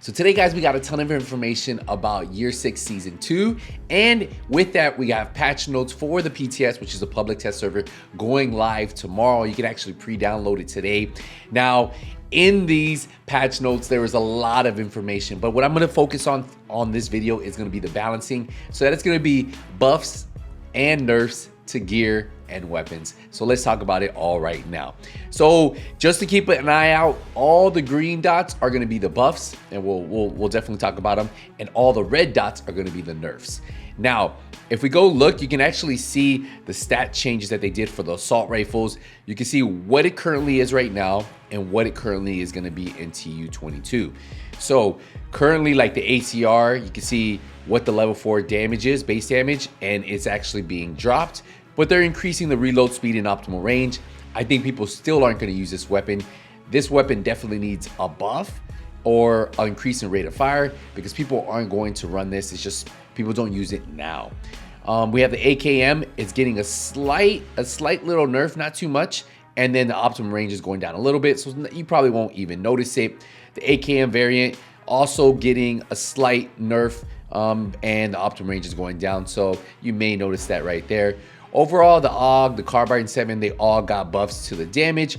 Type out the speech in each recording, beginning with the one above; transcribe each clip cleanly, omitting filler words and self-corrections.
So today, guys, we got a ton of information about Year 6 Season 2. And with that, we got patch notes for the PTS, which is a public test server, going live tomorrow. You can actually pre-download it today. Now, in these patch notes, there is a lot of information, but what I'm gonna focus on this video is gonna be the balancing. So that it's gonna be buffs and nerfs to gear and weapons. So let's talk about it all right now. So just to keep an eye out, all the green dots are going to be the buffs, and we'll definitely talk about them, and all the red dots are going to be the nerfs. Now, if we go look, you can actually see the stat changes that they did for the assault rifles. You can see what it currently is right now and what it currently is going to be in TU22. So currently, like the ACR, you can see what the level 4 damage is, base damage, and it's actually being dropped. But they're increasing the reload speed and optimal range. I think people still aren't going to use this weapon. This weapon definitely needs a buff or an increase in rate of fire because people aren't going to run this. It's just people don't use it now. We have the AKM. It's getting a slight little nerf, not too much. And then the optimum range is going down a little bit, so you probably won't even notice it. The AKM variant also getting a slight nerf, and the optimum range is going down, so you may notice that right there. Overall, the AUG, the Carbine 7, they all got buffs to the damage.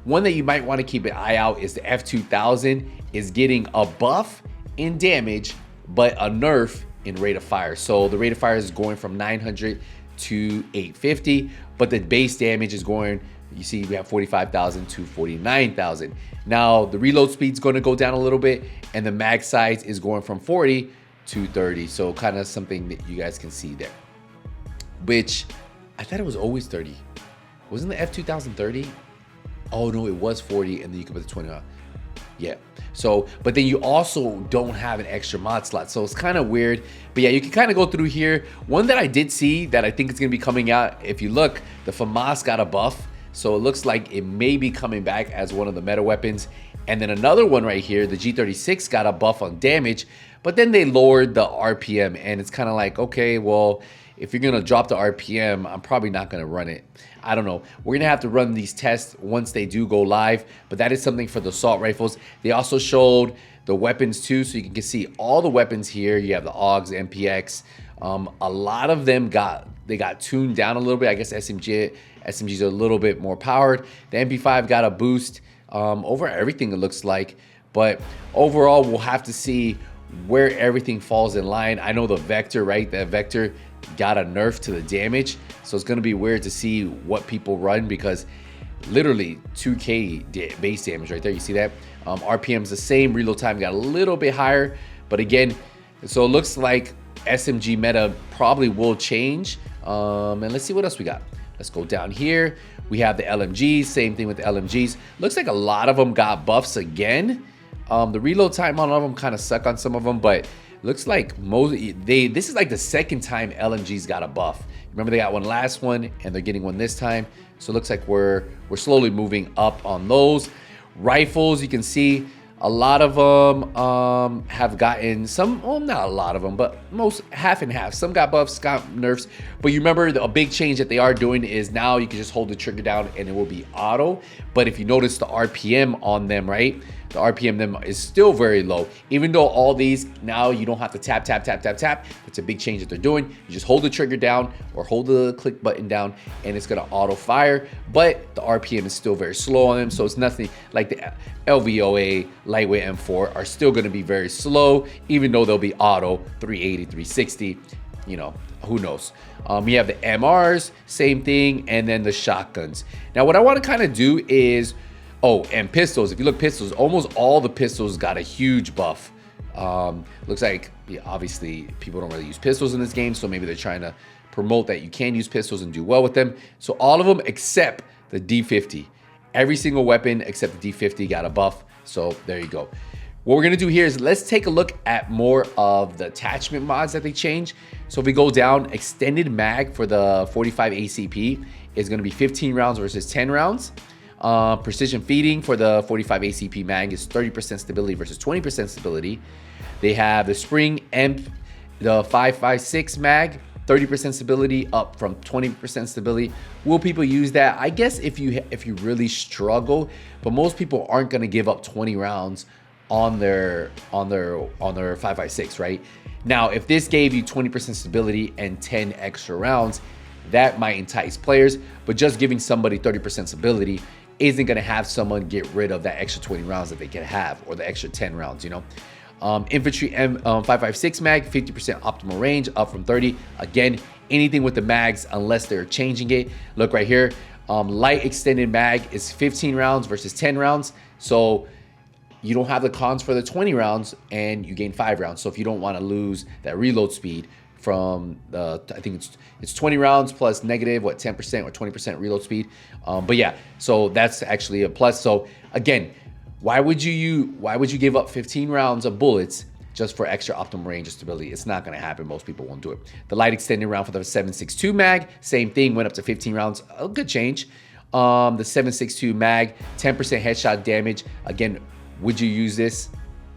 One that you might want to keep an eye out is the F2000 is getting a buff in damage, but a nerf in rate of fire. So the rate of fire is going from 900 to 850, but the base damage is going, you see we have 45,000 to 49,000. Now the reload speed is going to go down a little bit, and the mag size is going from 40 to 30. So kind of something that you guys can see there, which I thought it was always 30. Wasn't the F2000 30? Oh no, it was 40, and then you can put the 20 on. Yeah. So, but then you also don't have an extra mod slot, so it's kind of weird. But yeah, you can kind of go through here. One that I did see that I think is going to be coming out, if you look, the FAMAS got a buff, so it looks like it may be coming back as one of the meta weapons. And then another one right here, the G36 got a buff on damage, but then they lowered the RPM, and it's kind of like, okay, well, if you're gonna drop the RPM, I'm probably not gonna run it. I don't know. We're gonna have to run these tests once they do go live, but that is something for the assault rifles. They also showed the weapons too, so you can see all the weapons here. You have the AUGs, MPX. A lot of them got tuned down a little bit. I guess SMGs are a little bit more powered. The MP5 got a boost over everything, it looks like. But overall, we'll have to see where everything falls in line. I know the Vector, right? That Vector got a nerf to the damage, so it's going to be weird to see what people run, because literally 2k base damage right there. You see that? RPM's the same, reload time got a little bit higher, but again, so it looks like SMG meta probably will change. And let's see what else we got. Let's go down here. We have the LMGs, same thing with the LMGs. Looks like a lot of them got buffs again. The reload time on all of them kind of suck on some of them, but looks like this is like the second time LMGs got a buff. Remember, they got one last one, and they're getting one this time. So it looks like we're slowly moving up on those. Rifles, you can see a lot of them have gotten some, well, not a lot of them, but most half and half. Some got buffs, got nerfs. But you remember a big change that they are doing is now you can just hold the trigger down and it will be auto. But if you notice the RPM on them, right? The RPM them is still very low. Even though all these, now you don't have to tap. It's a big change that they're doing. You just hold the trigger down or hold the click button down and it's gonna auto fire. But the RPM is still very slow on them. So it's nothing like the LVOA, lightweight M4 are still gonna be very slow, even though they'll be auto 380, 360, you know, who knows. You have the MRs, same thing, and then the shotguns. Now what I wanna kind of do is, oh, and pistols. If you look, pistols, almost all the pistols got a huge buff. Looks like, yeah, obviously people don't really use pistols in this game, so maybe they're trying to promote that you can use pistols and do well with them. So all of them except the D50. Every single weapon except the D50 got a buff. So there you go. What we're gonna do here is let's take a look at more of the attachment mods that they change. So if we go down, extended mag for the 45 ACP is gonna be 15 rounds versus 10 rounds. Precision feeding for the 45 ACP mag is 30% stability versus 20% stability. They have the spring EMP, the 5.56 mag, 30% stability up from 20% stability. Will people use that? I guess if you really struggle, but most people aren't going to give up 20 rounds on their 5.56, right? Now, if this gave you 20% stability and 10 extra rounds, that might entice players, but just giving somebody 30% stability isn't going to have someone get rid of that extra 20 rounds that they can have, or the extra 10 rounds, you know. Infantry 5.56 mag, 50% optimal range, up from 30. Again, anything with the mags, unless they're changing it. Look right here. Light extended mag is 15 rounds versus 10 rounds. So you don't have the cons for the 20 rounds and you gain 5 rounds. So if you don't want to lose that reload speed from the, I think it's 20 rounds plus negative, what, 10% or 20% reload speed. But yeah, so that's actually a plus. So again, why would you give up 15 rounds of bullets just for extra optimal range of stability? It's not going to happen. Most people won't do it. The light extended round for the 7.62 mag, same thing, went up to 15 rounds. A good change. The 7.62 mag, 10% headshot damage. Again, would you use this?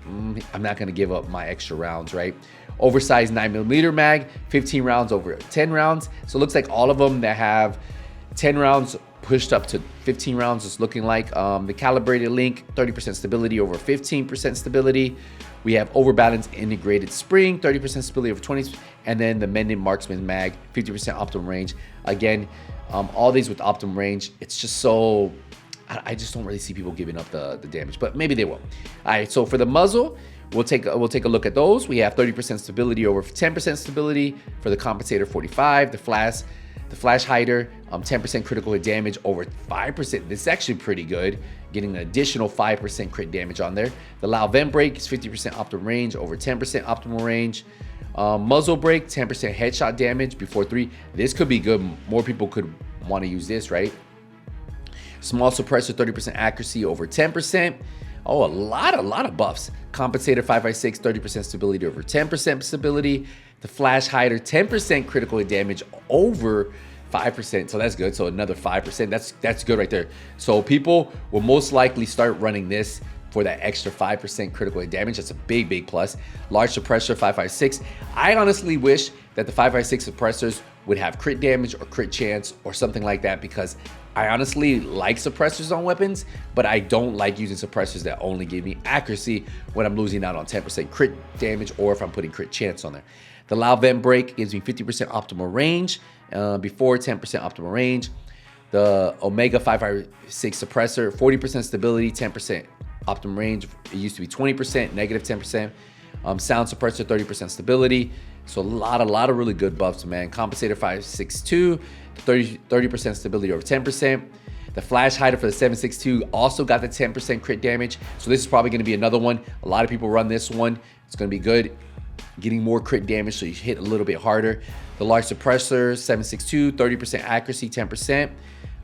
I'm not going to give up my extra rounds, right? Oversized 9mm mag, 15 rounds over 10 rounds. So it looks like all of them that have 10 rounds pushed up to 15 rounds is looking like. The calibrated link, 30% stability over 15% stability. We have overbalanced integrated spring, 30% stability over 20, and then the mended marksman mag, 50% optimum range. Again, all these with optimum range, it's just so, I just don't really see people giving up the damage, but maybe they will. All right, so for the muzzle, we'll take a look at those. We have 30% stability over 10% stability for the compensator 45, the flash hider, 10% critical hit damage over 5%. This is actually pretty good, getting an additional 5% crit damage on there. The loud vent break is 50% optimal range over 10% optimal range. Muzzle break, 10% headshot damage before 3. This could be good. More people could want to use this, right? Small suppressor, 30% accuracy over 10%. Oh, a lot of buffs. Compensator 5.56, 30% stability over 10% stability. The flash hider, 10% critical hit damage over 5%. So that's good. So another 5%. That's good right there. So people will most likely start running this for that extra 5% critical hit damage. That's a big plus. Large suppressor 5.56. I honestly wish that the 5.56 suppressors would have crit damage or crit chance or something like that, because I honestly like suppressors on weapons, but I don't like using suppressors that only give me accuracy when I'm losing out on 10% crit damage or if I'm putting crit chance on there. The loud vent break gives me 50% optimal range before 10% optimal range. The Omega 5.56 suppressor, 40% stability, 10% optimal range. It used to be 20%, negative 10%. Sound suppressor, 30% stability. So a lot of really good buffs, man. Compensator 5.62, 30% stability over 10%. The flash hider for the 7.62 also got the 10% crit damage. So this is probably going to be another one. A lot of people run this one. It's going to be good, getting more crit damage, so you hit a little bit harder. The large suppressor 7.62, 30% accuracy, 10%.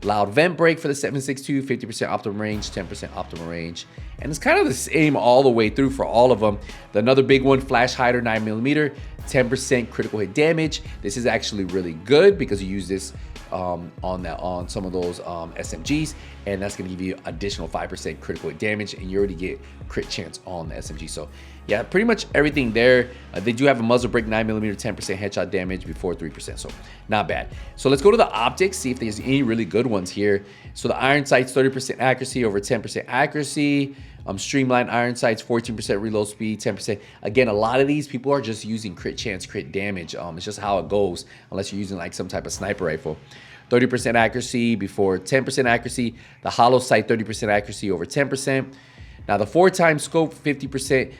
Loud vent break for the 7.62, 50% optimal range, 10% optimal range. And it's kind of the same all the way through for all of them. Another big one, flash hider 9mm, 10% critical hit damage. This is actually really good because you use this on some of those SMGs, and that's going to give you additional 5% critical hit damage, and you already get crit chance on the SMG. So yeah, pretty much everything there. They do have a muzzle break 9mm, 10% headshot damage before 3%, so not bad. So let's go to the optics, see if there's any really good ones here. So the iron sights, 30% accuracy over 10% accuracy. Streamlined iron sights, 14% reload speed, 10%. Again, a lot of these people are just using crit chance, crit damage. It's just how it goes, unless you're using like some type of sniper rifle. 30% accuracy before 10% accuracy. The hollow sight, 30% accuracy over 10%. Now the 4x scope, 50%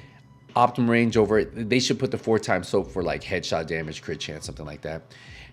optimum range over it. They should put the 4x scope for like headshot damage, crit chance, something like that.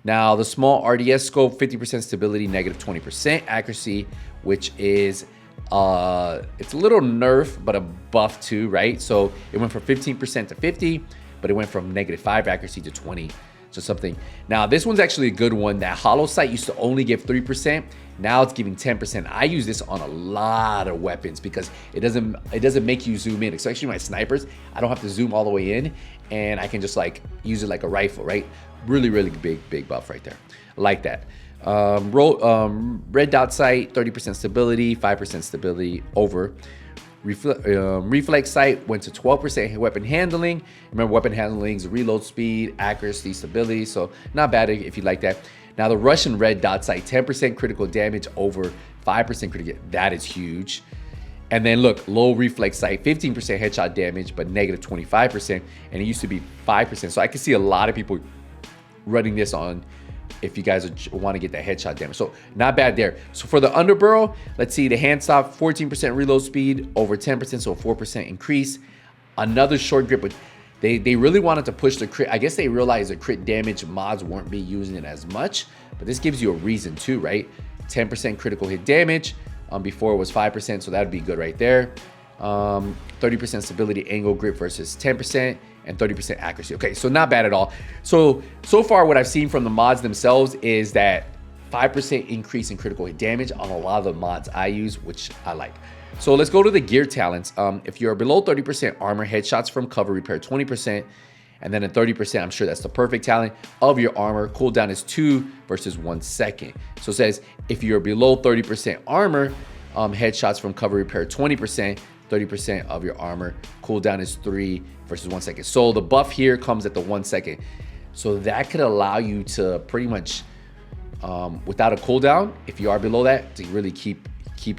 Now the small RDS scope, 50% stability, negative 20% accuracy, which is it's a little nerf, but a buff too, right? So it went from 15% to 50, but it went from negative 5 accuracy to 20. So something. Now this one's actually a good one. That hollow sight used to only give 3%. Now it's giving 10%. I use this on a lot of weapons because it doesn't make you zoom in. Especially my snipers, I don't have to zoom all the way in, and I can just like use it like a rifle, right? Really big buff right there. I like that. Red dot sight, 30% stability, 5% stability over. Reflex sight went to 12% weapon handling. Remember, weapon handling is reload speed, accuracy, stability, so not bad if you like that. Now the Russian red dot sight, 10% critical damage over 5% critical. That is huge. And then look, low reflex sight, 15% headshot damage, but negative 25%. And it used to be 5%. So I can see a lot of people running this on if you guys want to get that headshot damage. So not bad there. So for the underbarrel, let's see the hand stop, 14% reload speed, over 10%, so 4% increase. Another short grip, but they really wanted to push the crit. I guess they realized the crit damage mods weren't be using it as much, but this gives you a reason too, right? 10% critical hit damage. Before it was 5%, so that would be good right there. 30% stability angle grip versus 10%, and 30% accuracy. Okay, so not bad at all. So far what I've seen from the mods themselves is that 5% increase in critical hit damage on a lot of the mods I use, which I like. So let's go to the gear talents. If you're below 30% armor, headshots from cover repair 20%, and then at 30%, I'm sure that's the perfect talent of your armor. Cooldown is 2 versus 1 second. So it says if you're below 30% armor, headshots from cover repair 20%, 30% of your armor. Cooldown is 3 versus 1 second. So the buff here comes at the 1 second. So that could allow you to pretty much, without a cooldown, if you are below that, to really keep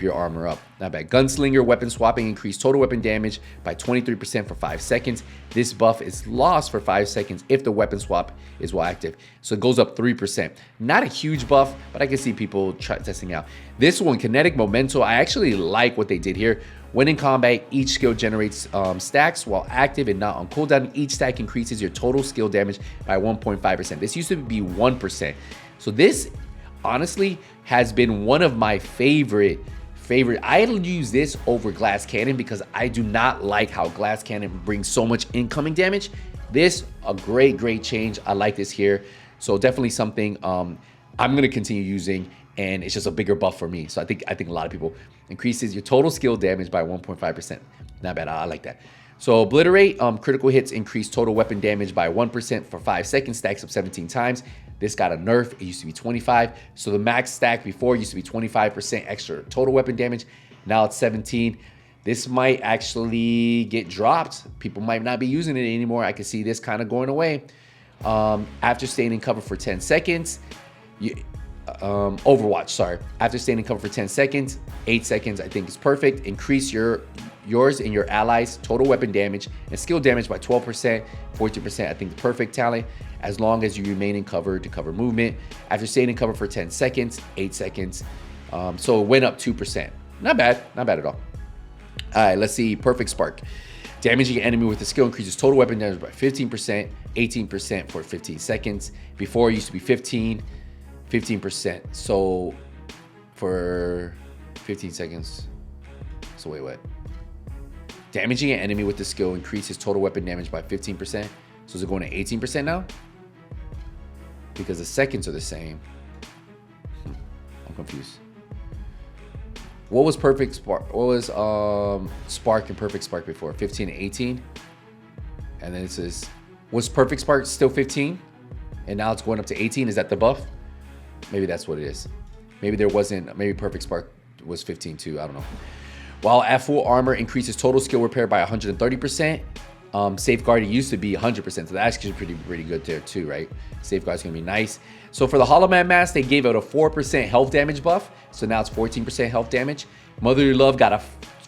your armor up. Not bad. Gunslinger weapon swapping increased total weapon damage by 23% for 5 seconds. This buff is lost for 5 seconds if the weapon swap is while active. So it goes up 3%. Not a huge buff, but I can see people testing out. This one, kinetic memento, I actually like what they did here. When in combat, each skill generates stacks while active and not on cooldown. Each stack increases your total skill damage by 1.5%. This used to be 1%. So this honestly has been one of my favorite. I'll use this over glass cannon because I do not like how glass cannon brings so much incoming damage. This, a great change. I like this here. So definitely something I'm going to continue using, and it's just a bigger buff for me. So I think a lot of people. Increases your total skill damage by 1.5%. Not bad. I like that. So obliterate, critical hits increase total weapon damage by 1% for 5 seconds, stacks up 17 times. This got a nerf. It used to be 25. So the max stack before used to be 25% extra total weapon damage. Now it's 17. This might actually get dropped. People might not be using it anymore. I can see this kind of going away. After staying in cover for 10 seconds, Overwatch, sorry. After staying in cover for 10 seconds, 8 seconds, I think is perfect. Increase yours and your allies' total weapon damage and skill damage by 12%, 14%, I think the perfect talent, as long as you remain in cover to cover movement. After staying in cover for 10 seconds, 8 seconds. So it went up 2%. Not bad at all. All right, let's see, perfect spark. Damaging an enemy with a skill increases total weapon damage by 15%, 18% for 15 seconds. Before it used to be 15%. So for 15 seconds, so wait, what? Damaging an enemy with the skill increases total weapon damage by 15%. So is it going to 18% now? Because the seconds are the same. I'm confused. What was perfect spark? What was spark and perfect spark before? 15 and 18? And then it says, was perfect spark still 15? And now it's going up to 18? Is that the buff? Maybe that's what it is. Maybe there wasn't, maybe perfect spark was 15 too. I don't know. While at full armor increases total skill repair by 130%. Safeguard, it used to be 100%, so that's actually pretty good there too, right? Safeguard's gonna be nice. So for the Hollow Man mask, they gave it a 4% health damage buff, so now it's 14% health damage. Motherly Love got a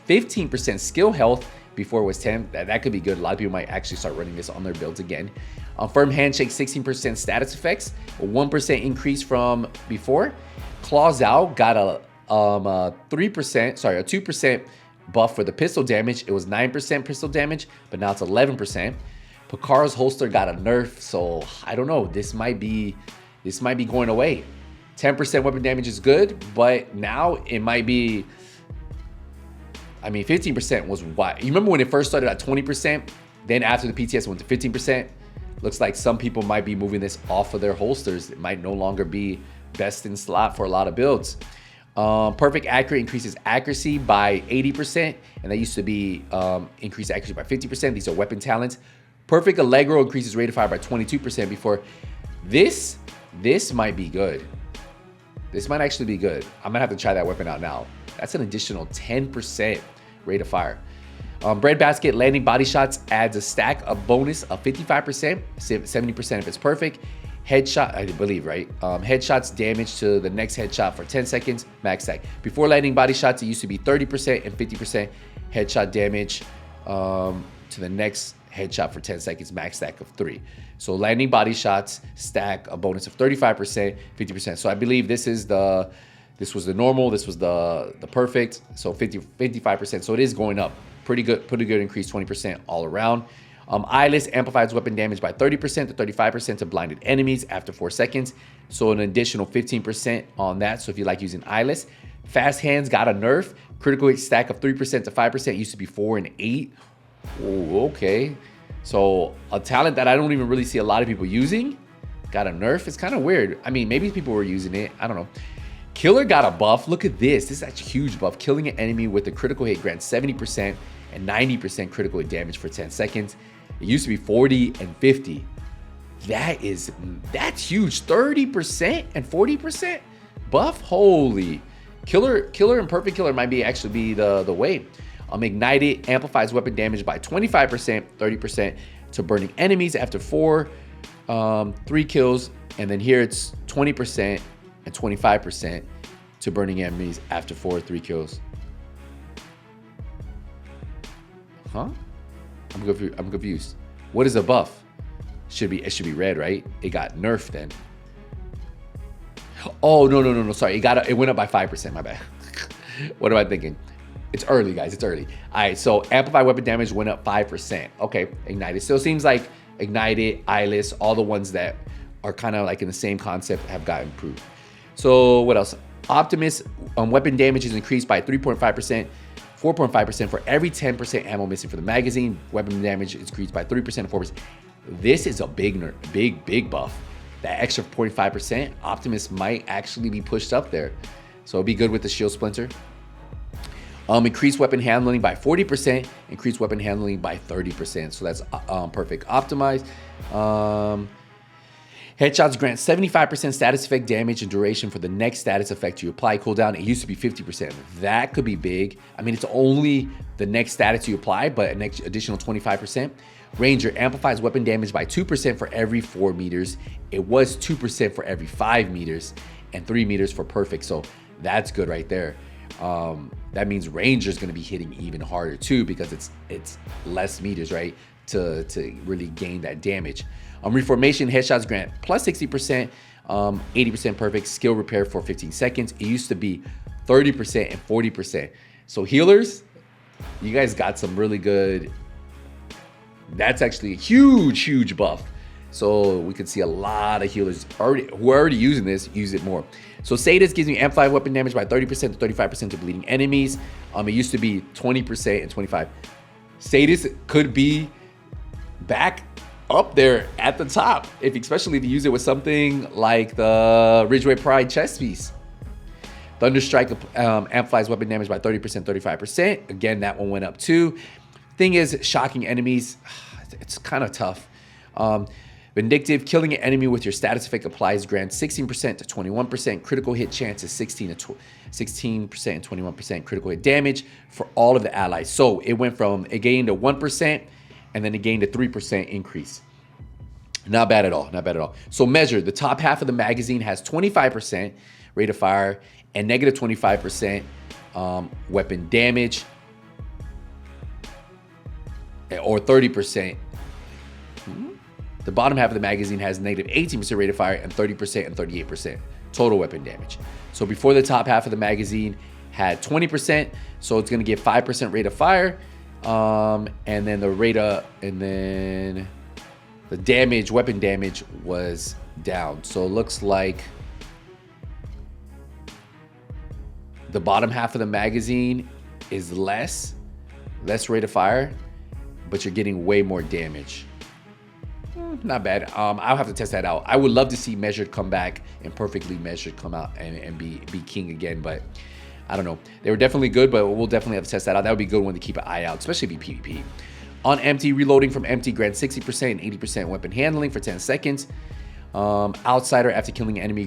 15% skill health, before it was 10. That could be good. A lot of people might actually start running this on their builds again. Firm Handshake, 16% status effects, a 1% increase from before. Claws Out got a 2% buff for the pistol damage. It was 9% pistol damage, but now it's 11%. Picar's holster got a nerf, so I don't know. This might be going away. 10% weapon damage is good, but now it might be. I mean, 15% was why. You remember when it first started at 20%? Then after the PTS went to 15%. Looks like some people might be moving this off of their holsters. It might no longer be best in slot for a lot of builds. Perfect Accurate increases accuracy by 80%, and that used to be increased accuracy by 50%. These are weapon talents. Perfect Allegro increases rate of fire by 22% before. This might be good. This might actually be good. I'm gonna have to try that weapon out now. That's an additional 10% rate of fire. Breadbasket landing body shots adds a stack, a bonus of 55%, 70% if it's perfect. Headshot, I believe, right? Headshots damage to the next headshot for 10 seconds, max stack. Before landing body shots, it used to be 30% and 50% headshot damage to the next headshot for 10 seconds, max stack of 3. So landing body shots stack a bonus of 35%, 50%. So I believe this was the normal, this was the perfect. So 55%. So it is going up. Pretty good increase, 20% all around. Eyeless amplifies weapon damage by 30% to 35% to blinded enemies after 4 seconds. So an additional 15% on that. So if you like using eyeless. Fast hands got a nerf. Critical hit stack of 3% to 5%. Used to be 4 and 8. Oh, okay. So a talent that I don't even really see a lot of people using got a nerf. It's kind of weird. I mean, maybe people were using it. I don't know. Killer got a buff. Look at this. This is actually a huge buff. Killing an enemy with a critical hit grants 70% and 90% critical hit damage for 10 seconds. It used to be 40 and 50. That's huge. 30% and 40% buff. Holy. Killer and perfect killer might actually be the way. Ignite it amplifies weapon damage by 25%, 30% to burning enemies after 3 kills. And then here it's 20% and 25% to burning enemies after 3 kills. Huh? I'm confused. What is a buff? It should be red, right? It got nerfed then. Oh, no. Sorry. It went up by 5%. My bad. What am I thinking? It's early, guys. It's early. All right. So amplified weapon damage went up 5%. Okay. Ignited. So it seems like Ignited, Eyeless, all the ones that are kind of like in the same concept have gotten improved. So what else? Optimus weapon damage is increased by 3.5%. 4.5% for every 10% ammo missing for the magazine. Weapon damage is increased by 3% and 4%. This is a big buff. That extra 0.5%, Optimus might actually be pushed up there. So it'll be good with the shield splinter. Increased weapon handling by 40%, increased weapon handling by 30%. So that's perfect. Optimized. Headshots grant 75% status effect damage and duration for the next status effect you apply. Cooldown, it used to be 50%. That could be big. I mean, it's only the next status you apply, but an additional 25%. Ranger amplifies weapon damage by 2% for every 4 meters. It was 2% for every 5 meters and 3 meters for perfect. So that's good right there. That means Ranger is going to be hitting even harder too, because it's less meters, right? To really gain that damage. Reformation headshots grant plus 60%, 80% perfect skill repair for 15 seconds. It used to be 30% and 40%. So healers, you guys got some really good. That's actually a huge buff. So we could see a lot of healers who are already using this use it more. So Sadist gives me amplified weapon damage by 30% to 35% to bleeding enemies. It used to be 20% and 25%. Sadist could be back up there at the top, especially if you use it with something like the Ridgeway Pride chest piece. Thunderstrike amplifies weapon damage by 30%, 35%. Again, that one went up too. Thing is, shocking enemies, it's kind of tough. Vindictive, killing an enemy with your status effect applies grants 16% to 21%. Critical hit chance is 16% and 21% critical hit damage for all of the allies. So it gained a 1%. And then it gained a 3% increase. Not bad at all. So measure, the top half of the magazine has 25% rate of fire and negative 25% weapon damage, or 30%. The bottom half of the magazine has negative 18% rate of fire and 30% and 38% total weapon damage. So before, the top half of the magazine had 20%, so it's going to give 5% rate of fire. And then the damage, weapon damage was down. So it looks like the bottom half of the magazine is less rate of fire, but you're getting way more damage. Not bad. I'll have to test that out. I would love to see measured come back and perfectly measured come out and be king again, but I don't know. They were definitely good, but we'll definitely have to test that out. That would be a good one to keep an eye out, especially if you PvP. On empty, reloading from empty grants 60% and 80% weapon handling for 10 seconds. Outsider, after killing an enemy,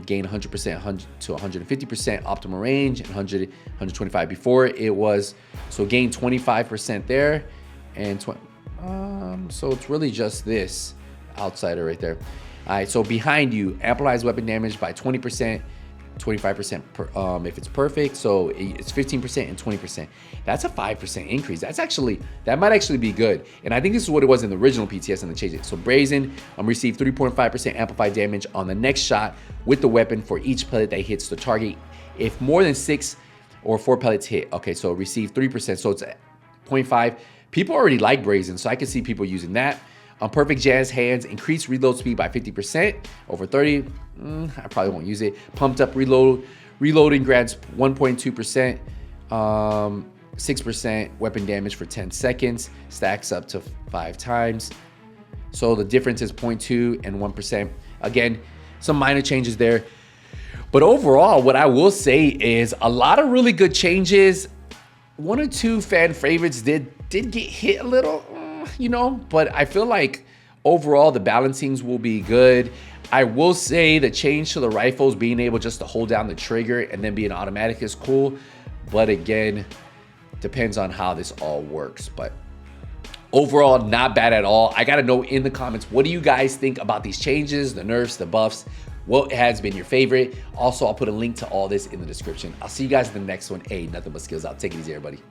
gain 100% to 150% optimal range and 125 before. It was, so gain 25% there. And so it's really just this outsider right there. All right, so behind you, amplifies weapon damage by 20%, 25% if it's perfect. So it's 15% and 20%. That's a 5% increase. That might actually be good. And I think this is what it was in the original PTS and they changed it. So Brazen receive 3.5% amplified damage on the next shot with the weapon for each pellet that hits the target. If more than 6 or 4 pellets hit, okay, so receive 3%. So it's 0.5. People already like Brazen, so I can see people using that. On Perfect Jazz Hands, increased reload speed by 50%. Over 30, I probably won't use it. Pumped up reloading grants 1.2%. 6% weapon damage for 10 seconds. Stacks up to 5 times. So the difference is 0.2 and 1%. Again, some minor changes there. But overall, what I will say is a lot of really good changes. 1 or 2 fan favorites did get hit a little, you know, but I feel like overall the balancings will be good. I will say the change to the rifles, being able just to hold down the trigger and then being automatic is cool. But again, depends on how this all works. But overall, not bad at all. I gotta know in the comments, what do you guys think about these changes, the nerfs, the buffs? What has been your favorite? Also, I'll put a link to all this in the description. I'll see you guys in the next one. Hey, nothing but skills out. Take it easy, everybody.